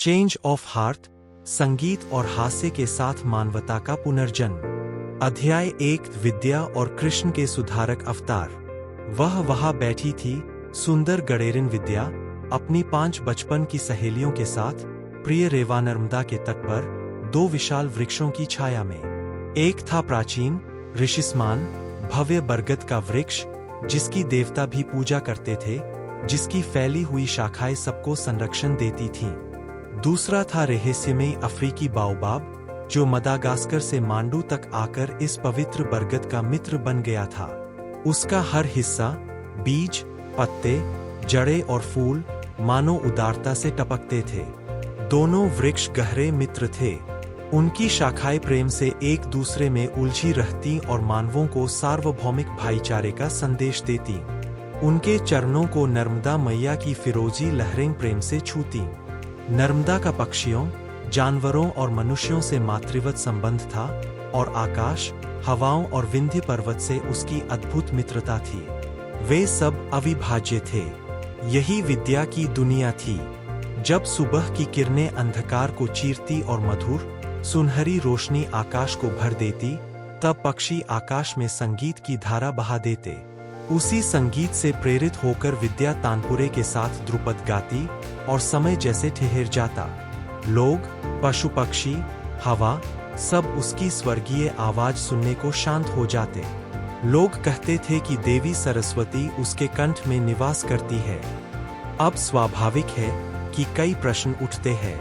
Change of heart, संगीत और हास्य के साथ मानवता का पुनर्जन्म। अध्याय 1, विद्या और कृष्ण के सुधारक अवतार। वह वहां बैठी थी, सुंदर गडेरिन विद्या, अपनी 5 बचपन की सहेलियों के साथ, प्रिय रेवा नर्मदा के तट पर 2 विशाल वृक्षों की छाया में। एक था प्राचीन, ऋषिसमान, भव्य बरगद का वृक्ष, जिसकी देवता भी पूजा करते थे, जिसकी फैली हुई शाखाएं सबको संरक्षण देती थीं। दूसरा था रहस्यमयी अफ्रीकी बाओबाब, जो मदागास्कर से मांडू तक आकर इस पवित्र बरगद का मित्र बन गया था। उसका हर हिस्सा, बीज, पत्ते, जड़ें और फूल मानो उदारता से टपकते थे। दोनों वृक्ष गहरे मित्र थे। उनकी शाखाएं प्रेम से एक दूसरे में उलझी रहती और मानवों को सार्वभौमिक भाईचारे का संदेश देती। उनके चरणों को नर्मदा मैया की फिरोजी लहरें प्रेम से छूती। नर्मदा का पक्षियों, जानवरों और मनुष्यों से मातृवत संबंध था, और आकाश, हवाओं और विंध्य पर्वत से उसकी अद्भुत मित्रता थी। वे सब अविभाज्य थे। यही विद्या की दुनिया थी। जब सुबह की किरणें अंधकार को चीरती और मधुर, सुनहरी रोशनी आकाश को भर देती, तब पक्षी आकाश में संगीत की धारा बहा देते। उसी संगीत से प्रेरित होकर विद्या तानपुरे के साथ ध्रुपद गाती, और समय जैसे ठहर जाता। लोग, पशु पक्षी, हवा, सब उसकी स्वर्गीय आवाज सुनने को शांत हो जाते। लोग कहते थे कि देवी सरस्वती उसके कंठ में निवास करती है। अब स्वाभाविक है कि कई प्रश्न उठते हैं।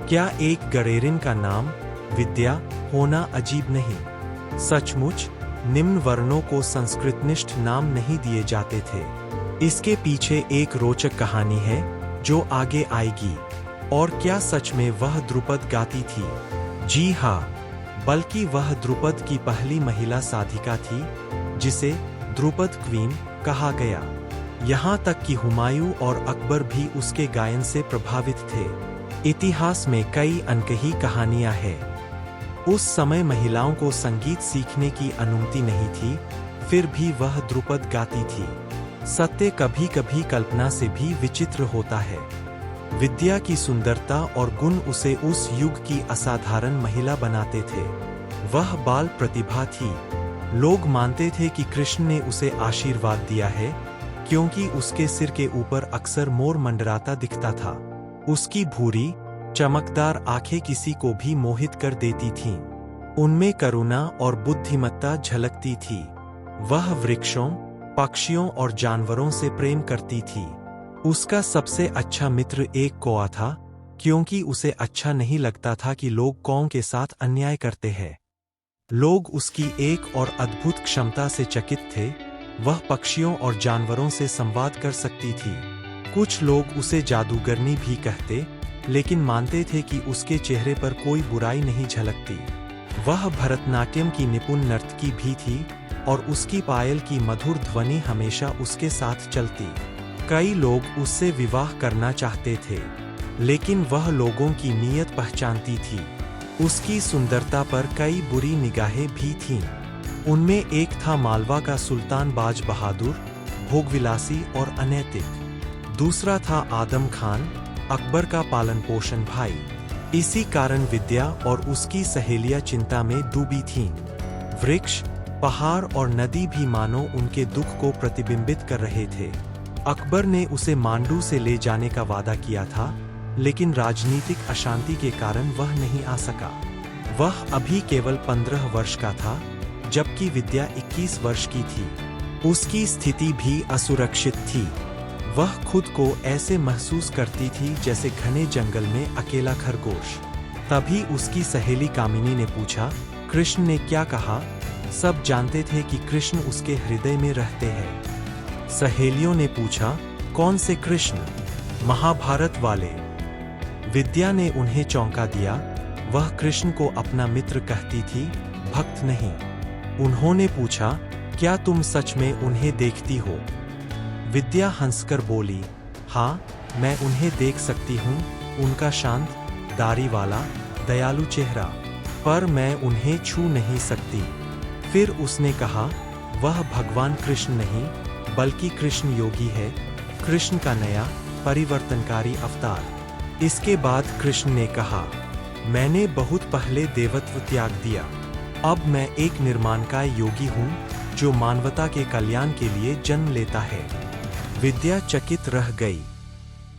क्या एक गडेरिन का नाम विद्या होना अजीब नहीं? सचमुच निम्न वर्णों को संस्कृतनिष्ठ नाम नहीं दिए जाते थे। इसके पीछे एक रोचक कहानी है जो आगे आएगी। और क्या सच में वह ध्रुपद गाती थी? जी हाँ, बल्कि वह ध्रुपद की पहली महिला साधिका थी, जिसे ध्रुपद क्वीन कहा गया। यहाँ तक कि हुमायूं और अकबर भी उसके गायन से प्रभावित थे। इतिहास में कई अनकही कहानियां हैं। उस समय महिलाओं को संगीत सीखने की अनुमति नहीं थी, फिर भी वह ध्रुपद गाती थी। सत्य कभी कभी कल्पना से भी विचित्र होता है। विद्या की सुंदरता और गुण उसे उस युग की असाधारण महिला बनाते थे। वह बाल प्रतिभा थी। लोग मानते थे कि कृष्ण ने उसे आशीर्वाद दिया है, क्योंकि उसके सिर के ऊपर अक्सर मोर मंडराता दिखता था। उसकी भूरी, चमकदार आंखें किसी को भी मोहित कर देती थीं। उनमें करुणा और बुद्धिमत्ता झलकती थी। वह वृक्षों, पक्षियों और जानवरों से प्रेम करती थी। उसका सबसे अच्छा मित्र एक कौआ था, क्योंकि उसे अच्छा नहीं लगता था कि लोग कौओं के साथ अन्याय करते हैं। लोग उसकी एक और अद्भुत क्षमता से चकित थे। वह पक्षियों और जानवरों से संवाद कर सकती थी। कुछ लोग उसे जादूगरनी भी कहते, लेकिन मानते थे कि उसके चेहरे पर कोई बुराई नहीं झलकती। वह भरतनाट्यम की निपुण नर्तकी भी थी, और उसकी पायल की मधुर ध्वनि हमेशा उसके साथ चलती। कई लोग उससे विवाह करना चाहते थे, लेकिन वह लोगों की नीयत पहचानती थी। उसकी सुंदरता पर कई बुरी निगाहें भी थीं। उनमें एक था मालवा का सुल्तान बाज बहादुर, भोगविलासी और अनैतिक। दूसरा था आदम खान, अकबर का पालन पोषण भाई। इसी कारण विद्या और उसकी सहेलियां चिंता में डूबी थीं। वृक्ष, पहाड़ और नदी भी मानो उनके दुख को प्रतिबिंबित कर रहे थे। अकबर ने उसे मांडू से ले जाने का वादा किया था, लेकिन राजनीतिक अशांति के कारण वह नहीं आ सका। वह अभी केवल 15 वर्ष का था, जबकि विद्या 21 वर्ष की थी। उसकी स्थिति भी असुरक्षित थी। वह खुद को ऐसे महसूस करती थी जैसे घने जंगल में अकेला खरगोश। तभी उसकी सहेली कामिनी ने पूछा, कृष्ण ने क्या कहा? सब जानते थे कि कृष्ण उसके हृदय में रहते हैं। सहेलियों ने पूछा, कौन से कृष्ण? महाभारत वाले। विद्या ने उन्हें चौंका दिया। वह कृष्ण को अपना मित्र कहती थी, भक्त नहीं। उन्होंने पूछा, क्या तुम सच में उन्हें देखती हो? विद्या हंसकर बोली, हाँ, मैं उन्हें देख सकती हूँ। उनका शांत, दाढ़ी वाला, दयालु चेहरा, पर मैं उन्हें छू नहीं सकती। फिर उसने कहा, वह भगवान कृष्ण नहीं, बल्कि कृष्ण योगी है, कृष्ण का नया परिवर्तनकारी अवतार। इसके बाद कृष्ण ने कहा, मैंने बहुत पहले देवत्व त्याग दिया। अब मैं एक निर्माणकाय योगी हूँ जो मानवता के कल्याण के लिए जन्म लेता है। विद्या चकित रह गई।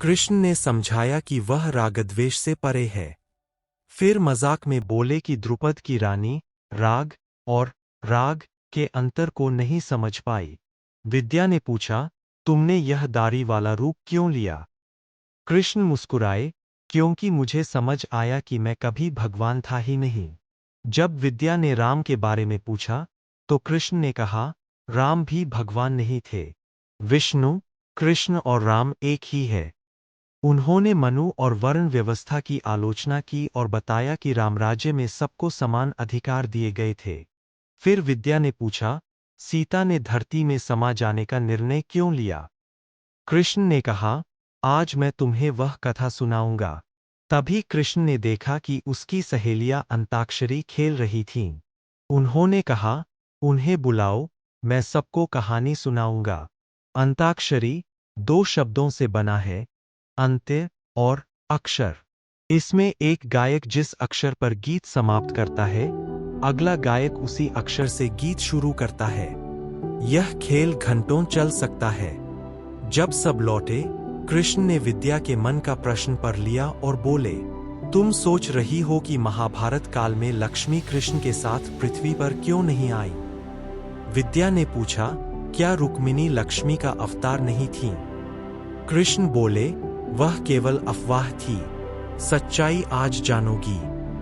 कृष्ण ने समझाया कि वह रागद्वेष से परे है। फिर मजाक में बोले कि द्रुपद की रानी राग और राग के अंतर को नहीं समझ पाई। विद्या ने पूछा, तुमने यह दाढ़ी वाला रूप क्यों लिया? कृष्ण मुस्कुराए, क्योंकि मुझे समझ आया कि मैं कभी भगवान था ही नहीं। जब विद्या ने राम के बारे में पूछा, तो कृष्ण ने कहा, राम भी भगवान नहीं थे। विष्णु, कृष्ण और राम एक ही है। उन्होंने मनु और वर्ण व्यवस्था की आलोचना की और बताया कि रामराज्य में सबको समान अधिकार दिए गए थे। फिर विद्या ने पूछा, सीता ने धरती में समा जाने का निर्णय क्यों लिया? कृष्ण ने कहा, आज मैं तुम्हें वह कथा सुनाऊंगा। तभी कृष्ण ने देखा कि उसकी सहेलियां अंताक्षरी खेल रही थीं। उन्होंने कहा, उन्हें बुलाओ, मैं सबको कहानी सुनाऊंगा। अंताक्षरी 2 शब्दों से बना है, अंत्य और अक्षर। इसमें एक गायक जिस अक्षर पर गीत समाप्त करता है, अगला गायक उसी अक्षर से गीत शुरू करता है। यह खेल घंटों चल सकता है। जब सब लौटे, कृष्ण ने विद्या के मन का प्रश्न पर लिया और बोले, तुम सोच रही हो कि महाभारत काल में लक्ष्मी कृष्ण के साथ पृथ्वी पर क्यों नहीं आई? विद्या ने पूछा, क्या रुक्मिणी लक्ष्मी का अवतार नहीं थी? कृष्ण बोले, वह केवल अफवाह थी, सच्चाई आज जानोगी।